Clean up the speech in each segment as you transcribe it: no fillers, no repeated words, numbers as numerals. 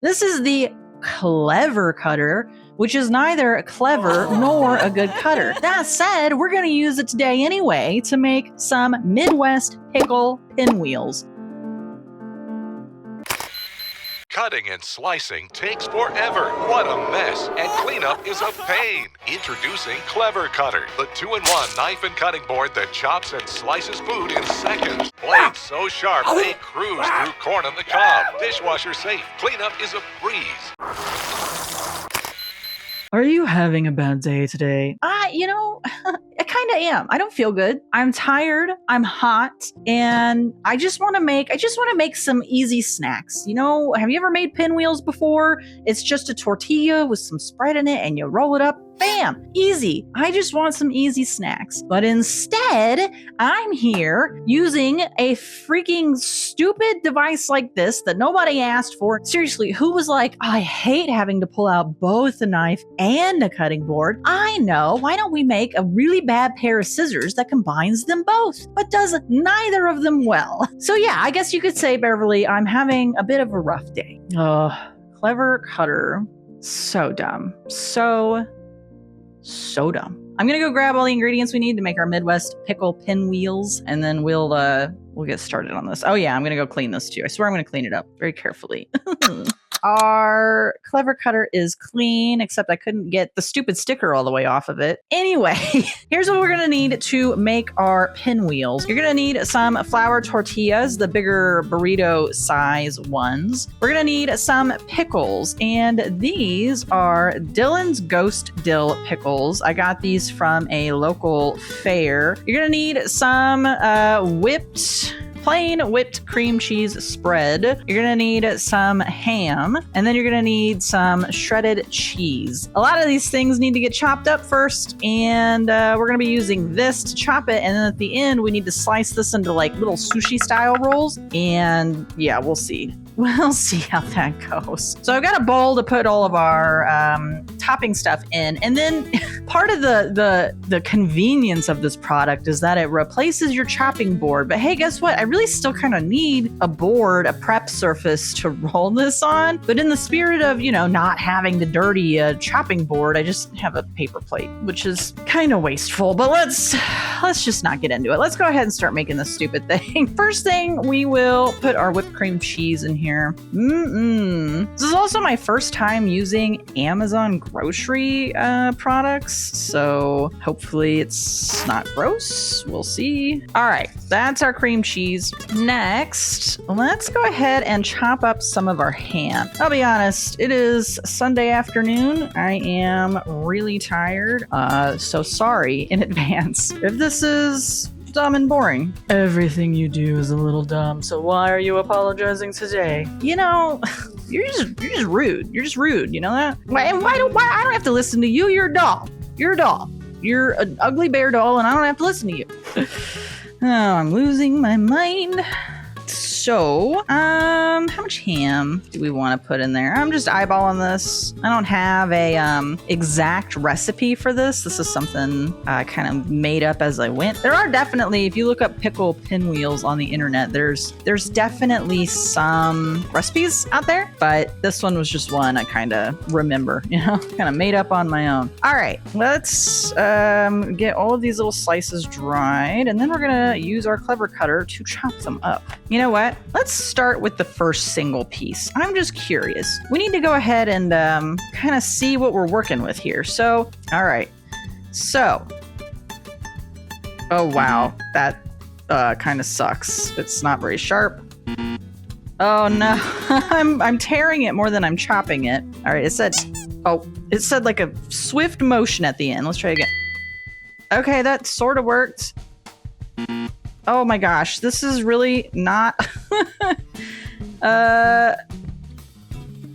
This is the clever cutter, which is neither clever nor a good cutter. That said, we're going to use it today anyway to make some Midwest Pickle Pinwheels. Cutting and slicing takes forever. What a mess. And cleanup is a pain. Introducing Clever Cutter, the 2-in-1 knife and cutting board that chops and slices food in seconds. Blades so sharp they cruise through corn on the cob. Dishwasher safe. Cleanup is a breeze. Are you having a bad day today? I kind of am. I don't feel good. I'm tired. I'm hot, and I just want to make some easy snacks. Have you ever made pinwheels before? It's just a tortilla with some spread in it, and you roll it up. Bam! Easy. I just want some easy snacks. But instead, I'm here using a freaking stupid device like this that nobody asked for. Seriously, who was like, I hate having to pull out both a knife and a cutting board? I know. Why don't we make a really bad pair of scissors that combines them both, but does neither of them well? So yeah, I guess you could say, Bearverly, I'm having a bit of a rough day. Clever cutter. So dumb. So dumb. I'm gonna go grab all the ingredients we need to make our Midwest Pickle Pinwheels, and then we'll get started on this. Oh yeah, I'm gonna go clean this too. I swear I'm gonna clean it up very carefully. Our clever cutter is clean, except I couldn't get the stupid sticker all the way off of it. Anyway, here's what we're gonna need to make our pinwheels. You're gonna need some flour tortillas, the bigger burrito size ones. We're gonna need some pickles, and these are Dylan's Ghost Dill pickles. I got these from a local fair. You're gonna need some plain whipped cream cheese spread. You're gonna need some ham, and then you're gonna need some shredded cheese. A lot of these things need to get chopped up first, and we're gonna be using this to chop it, and then at the end we need to slice this into like little sushi style rolls, and yeah, we'll see. We'll see how that goes. So I've got a bowl to put all of our topping stuff in. And then part of the convenience of this product is that it replaces your chopping board. But hey, guess what? I really still kind of need a board, a prep surface to roll this on. But in the spirit of, not having to dirty a chopping board, I just have a paper plate, which is kind of wasteful. But let's just not get into it. Let's go ahead and start making this stupid thing. First thing, we will put our whipped cream cheese in here. This is also my first time using Amazon grocery products, so hopefully it's not gross. We'll see. All right, that's our cream cheese. Next, let's go ahead and chop up some of our ham. I'll be honest, it is Sunday afternoon. I am really tired, so sorry in advance if this is dumb and boring. Everything you do is a little dumb, so why are you apologizing today? You're just rude. You're just rude, you know that? Why I don't have to listen to you? You're a doll. You're a doll. You're an ugly bear doll, and I don't have to listen to you. Oh, I'm losing my mind. So, how much ham do we want to put in there? I'm just eyeballing this. I don't have a exact recipe for this. This is something I kind of made up as I went. There are definitely, if you look up pickle pinwheels on the internet, there's definitely some recipes out there, but this one was just one I kind of remember, kind of made up on my own. All right, let's get all of these little slices dried, and then we're gonna use our clever cutter to chop them up. You know what? Let's start with the first single piece. I'm just curious. We need to go ahead and kind of see what we're working with here. So, all right. So, oh wow, that kind of sucks. It's not very sharp. Oh no, I'm tearing it more than I'm chopping it. All right, it said like a swift motion at the end. Let's try again. Okay, that sort of worked. Oh my gosh, this is really not...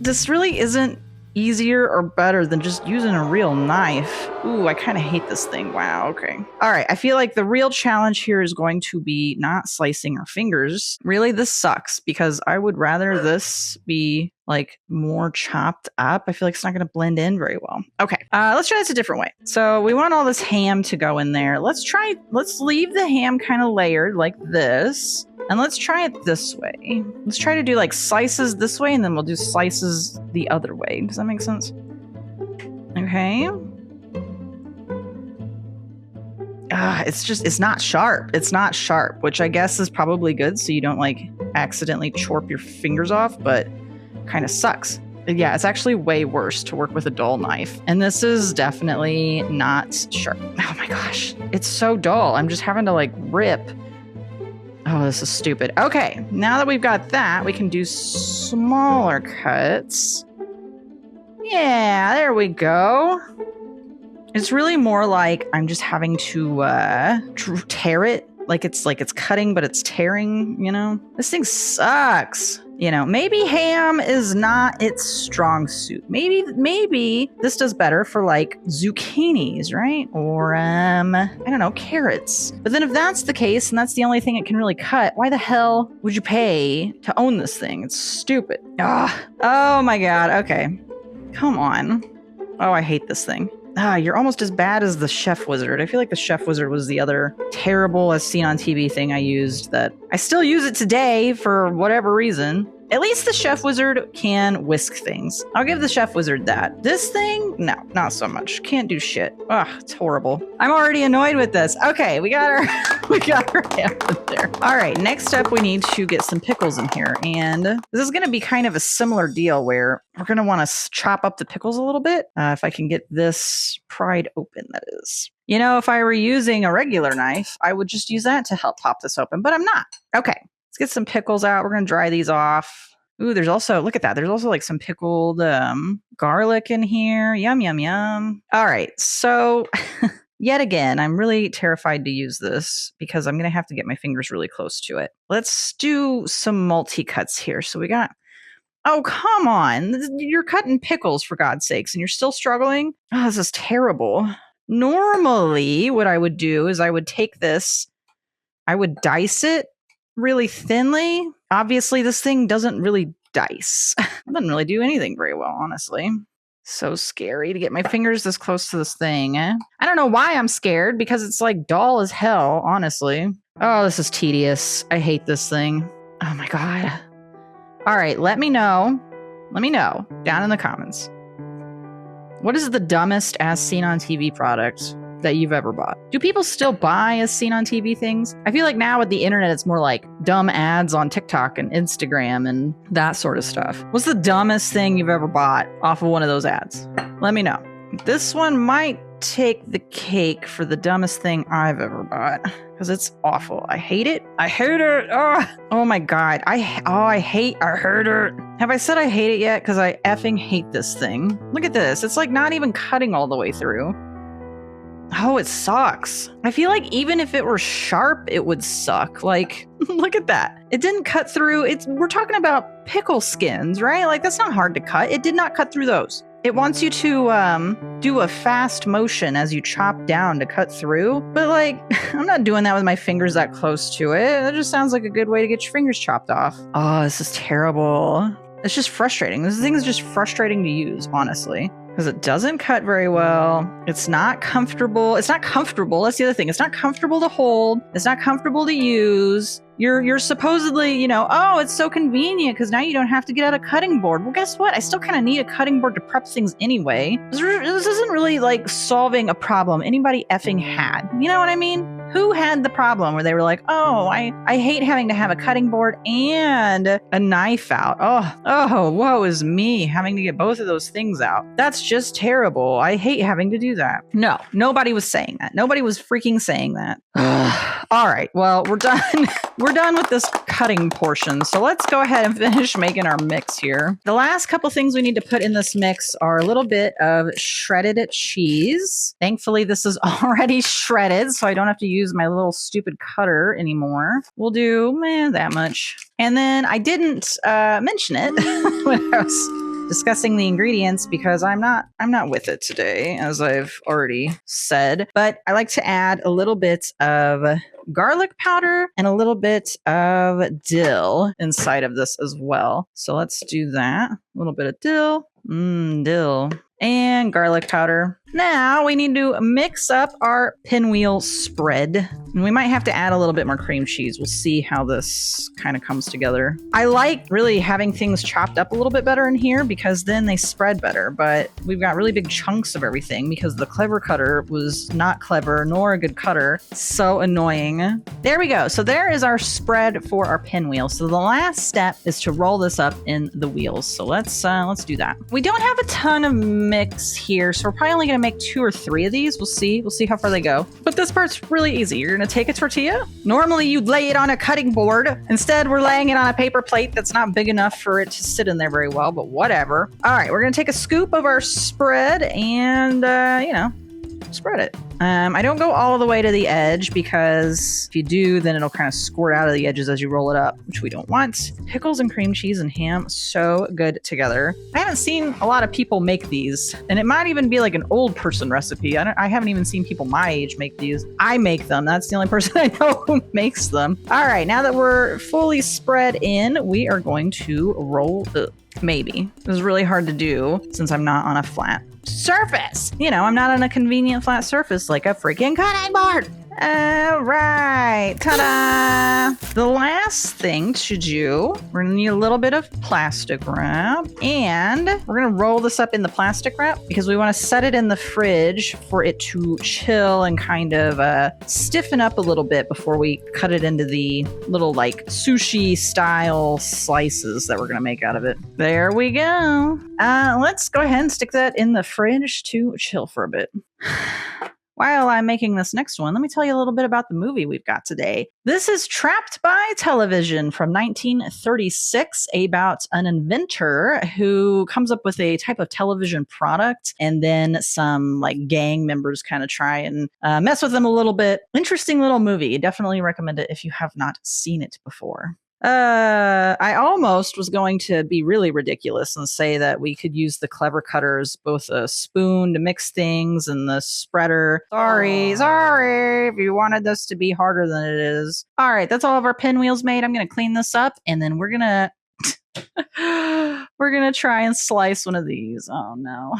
this really isn't easier or better than just using a real knife. Ooh, I kind of hate this thing. Wow, okay. All right, I feel like the real challenge here is going to be not slicing our fingers. Really, this sucks because I would rather this be like more chopped up. I feel like it's not going to blend in very well. Okay, let's try this a different way. So we want all this ham to go in there. Let's leave the ham kind of layered like this. And let's try it this way. Let's try to do like slices this way, and then we'll do slices the other way. Does that make sense? Okay. It's not sharp. It's not sharp, which I guess is probably good so you don't like accidentally chorp your fingers off, but kind of sucks. Yeah, it's actually way worse to work with a dull knife. And this is definitely not sharp. Oh my gosh, it's so dull. I'm just having to like rip. Oh, this is stupid. Okay, now that we've got that, we can do smaller cuts. Yeah, there we go. It's really more like I'm just having to tear it. Like it's cutting, but it's tearing, you know? This thing sucks. You know, maybe ham is not its strong suit. Maybe this does better for like zucchinis, right? Or I don't know, carrots. But then if that's the case and that's the only thing it can really cut, why the hell would you pay to own this thing? It's stupid. Ugh. Oh my god. Okay. Come on. Oh, I hate this thing. You're almost as bad as the Chef Wizard. I feel like the Chef Wizard was the other terrible as seen on TV thing I used that I still use it today for whatever reason. At least the Chef Wizard can whisk things. I'll give the Chef Wizard that. This thing? No, not so much. Can't do shit. Ugh, it's horrible. I'm already annoyed with this. Okay, we got our ham in there. All right, next up we need to get some pickles in here. And this is going to be kind of a similar deal where we're going to want to chop up the pickles a little bit. If I can get this pried open, that is. You know, if I were using a regular knife, I would just use that to help pop this open, but I'm not. Okay. Let's get some pickles out. We're going to dry these off. Ooh, there's also, look at that. There's also like some pickled garlic in here. Yum, yum, yum. All right. So yet again, I'm really terrified to use this because I'm going to have to get my fingers really close to it. Let's do some multi-cuts here. So we got, oh, come on. You're cutting pickles for God's sakes and you're still struggling. Oh, this is terrible. Normally what I would do is I would take this, I would dice it really thinly. Obviously, this thing doesn't really dice. It doesn't really do anything very well, honestly. So scary to get my fingers this close to this thing. I don't know why I'm scared, because it's like dull as hell, honestly. Oh, this is tedious. I hate this thing. Oh my god. All right, let me know. Let me know down in the comments. What is the dumbest as seen on TV product that you've ever bought? Do people still buy as seen on TV things? I feel like now with the internet, it's more like dumb ads on TikTok and Instagram and that sort of stuff. What's the dumbest thing you've ever bought off of one of those ads? Let me know. This one might take the cake for the dumbest thing I've ever bought because it's awful. I hate it. I hate it. Oh my god. I hate it. Have I said I hate it yet? Because I effing hate this thing. Look at this. It's like not even cutting all the way through. Oh, it sucks. I feel like even if it were sharp, it would suck. Like, look at that. It didn't cut through. We're talking about pickle skins, right? Like, that's not hard to cut. It did not cut through those. It wants you to do a fast motion as you chop down to cut through. But like, I'm not doing that with my fingers that close to it. That just sounds like a good way to get your fingers chopped off. Oh, this is terrible. It's just frustrating. This thing is just frustrating to use, honestly. Because it doesn't cut very well. It's not comfortable. It's not comfortable. That's the other thing. It's not comfortable to hold. It's not comfortable to use. You're supposedly, you know, oh, it's so convenient because now you don't have to get out a cutting board. Well, guess what? I still kind of need a cutting board to prep things anyway. This isn't really like solving a problem anybody effing had. You know what I mean? Who had the problem where they were like, oh, I hate having to have a cutting board and a knife out. Oh, woe is me having to get both of those things out. That's just terrible. I hate having to do that. No, nobody was saying that. Nobody was freaking saying that. All right, well, we're done. We're done with this cutting portion. So let's go ahead and finish making our mix here. The last couple things we need to put in this mix are a little bit of shredded cheese. Thankfully, this is already shredded, so I don't have to use my little stupid cutter anymore. We'll do that much. And then I didn't mention it when I was discussing the ingredients because I'm not with it today, as I've already said. But I like to add a little bit of garlic powder and a little bit of dill inside of this as well. So let's do that. A little bit of dill. Dill. And garlic powder. Now we need to mix up our pinwheel spread. And we might have to add a little bit more cream cheese. We'll see how this kind of comes together. I like really having things chopped up a little bit better in here because then they spread better. But we've got really big chunks of everything because the clever cutter was not clever nor a good cutter. So annoying. There we go. So there is our spread for our pinwheel. So the last step is to roll this up in the wheels. So let's do that. We don't have a ton of mix here, so we're probably only going to make 2 or 3 of these. We'll see how far they go. But this part's really easy. You're going to take a tortilla. Normally you'd lay it on a cutting board. Instead, we're laying it on a paper plate that's not big enough for it to sit in there very well, but whatever. All right, we're going to take a scoop of our spread and, spread it. I don't go all the way to the edge because if you do, then it'll kind of squirt out of the edges as you roll it up, which we don't want. Pickles and cream cheese and ham, so good together. I haven't seen a lot of people make these, and it might even be like an old person recipe. I haven't even seen people my age make these. I make them. That's the only person I know who makes them. All right, now that we're fully spread in, we are going to roll up. Maybe. It was really hard to do since I'm not on a flat surface. I'm not on a convenient flat surface like a freaking cutting board. All right, ta-da! The last thing to do, we're gonna need a little bit of plastic wrap, and we're gonna roll this up in the plastic wrap because we want to set it in the fridge for it to chill and kind of stiffen up a little bit before we cut it into the little like sushi style slices that we're gonna make out of it. There we go. Let's go ahead and stick that in the fridge to chill for a bit. While I'm making this next one, let me tell you a little bit about the movie we've got today. This is Trapped by Television from 1936 about an inventor who comes up with a type of television product, and then some like gang members kind of try and mess with them a little bit. Interesting little movie. Definitely recommend it if you have not seen it before. I almost was going to be really ridiculous and say that we could use the clever cutters, both a spoon to mix things and the spreader. Sorry if you wanted this to be harder than it is. All right, that's all of our pinwheels made. I'm going to clean this up and then we're going to try and slice one of these. Oh no.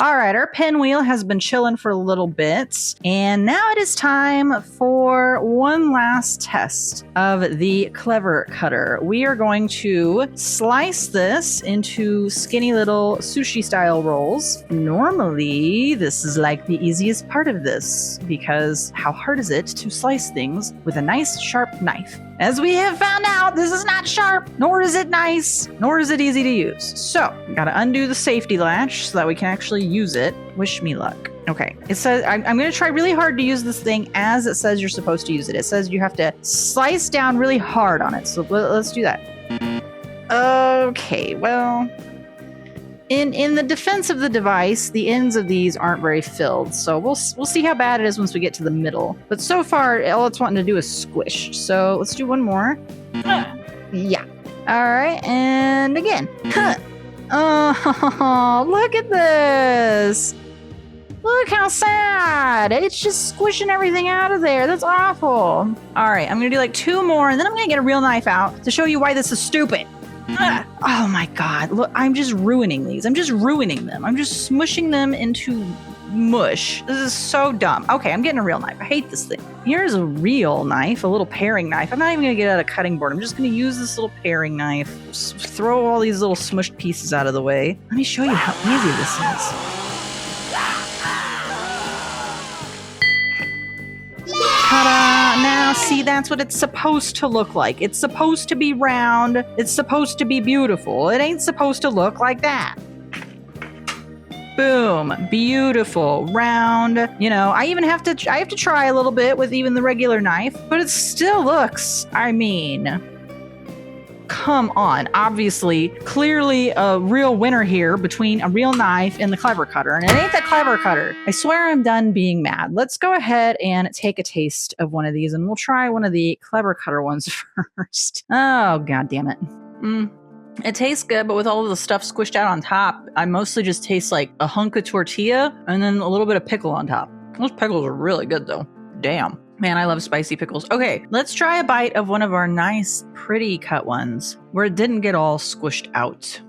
All right, our pinwheel has been chilling for a little bit, and now it is time for one last test of the clever cutter. We are going to slice this into skinny little sushi style rolls. Normally, this is like the easiest part of this, because how hard is it to slice things with a nice sharp knife? As we have found out, this is not sharp, nor is it nice, nor is it easy to use. So, gotta undo the safety latch so that we can actually use it. Wish me luck. Okay, it says, I'm gonna try really hard to use this thing as it says you're supposed to use it. It says you have to slice down really hard on it, so let's do that. Okay, well, in the defense of the device, the ends of these aren't very filled, so we'll see how bad it is once we get to the middle. But so far, all it's wanting to do is squish. So let's do one more. Yeah. All right, and again. Oh, look at this. Look how sad. It's just squishing everything out of there. That's awful. All right, I'm going to do like 2 more, and then I'm going to get a real knife out to show you why this is stupid. Oh my god, look, I'm just ruining these. I'm just ruining them. I'm just smushing them into mush. This is so dumb. Okay, I'm getting a real knife. I hate this thing. Here's a real knife, a little paring knife. I'm not even gonna get out a cutting board. I'm just gonna use this little paring knife. Throw all these little smushed pieces out of the way. Let me show you how easy this is. Ta-da! Now, see, that's what it's supposed to look like. It's supposed to be round. It's supposed to be beautiful. It ain't supposed to look like that. Boom. Beautiful. Round. I have to try a little bit with even the regular knife, but it still looks, come on. Obviously, clearly a real winner here between a real knife and the clever cutter. And it ain't the clever cutter. I swear I'm done being mad. Let's go ahead and take a taste of one of these, and we'll try one of the clever cutter ones first. Oh, god damn it. It tastes good, but with all of the stuff squished out on top, I mostly just taste like a hunk of tortilla and then a little bit of pickle on top. Those pickles are really good, though. Damn. Man, I love spicy pickles. Okay, let's try a bite of one of our nice, pretty cut ones where it didn't get all squished out.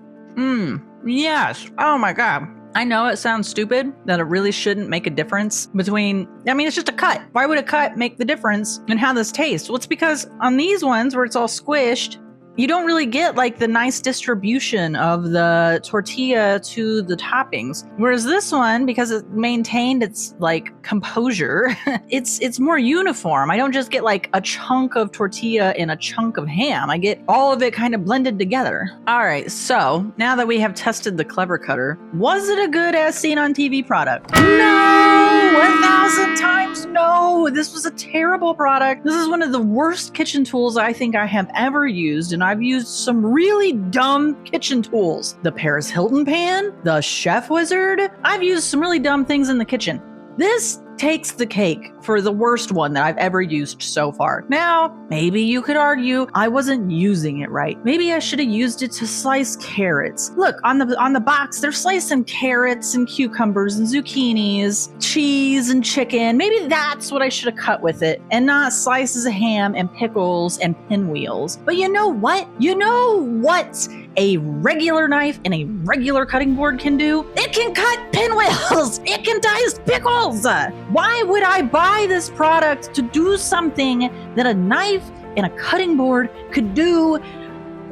Yes. Oh my god. I know it sounds stupid that it really shouldn't make a difference between, I mean, it's just a cut. Why would a cut make the difference in how this tastes? Well, it's because on these ones where it's all squished, you don't really get like the nice distribution of the tortilla to the toppings. Whereas this one, because it maintained its like composure, it's more uniform. I don't just get like a chunk of tortilla and a chunk of ham. I get all of it kind of blended together. All right, so now that we have tested the Clever Cutter, was it a good as seen on TV product? No! 1,000 times no! This was a terrible product. This is one of the worst kitchen tools I think I have ever used, and I've used some really dumb kitchen tools. The Paris Hilton pan, the Chef Wizard. I've used some really dumb things in the kitchen. This takes the cake for the worst one that I've ever used so far. Now, maybe you could argue I wasn't using it right. Maybe I should have used it to slice carrots. Look, on the box, they're slicing carrots and cucumbers and zucchinis, cheese and chicken. Maybe that's what I should have cut with it and not slices of ham and pickles and pinwheels. But you know what? You know what a regular knife and a regular cutting board can do? It can cut pinwheels! It can dice pickles! Why would I buy this product to do something that a knife and a cutting board could do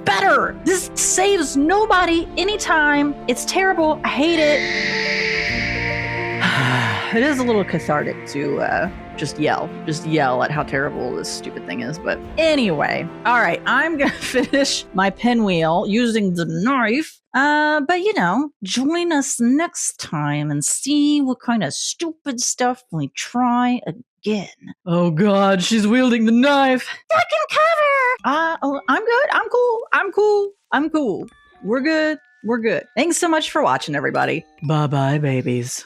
better? This saves nobody any time. It's terrible. I hate it. It is a little cathartic to just yell at how terrible this stupid thing is. But anyway, all right, I'm gonna finish my pinwheel using the knife. But you know, join us next time and see what kind of stupid stuff we try again. Oh God, she's wielding the knife. Duck and cover. I'm good. I'm cool. We're good. Thanks so much for watching, everybody. Bye-bye, babies.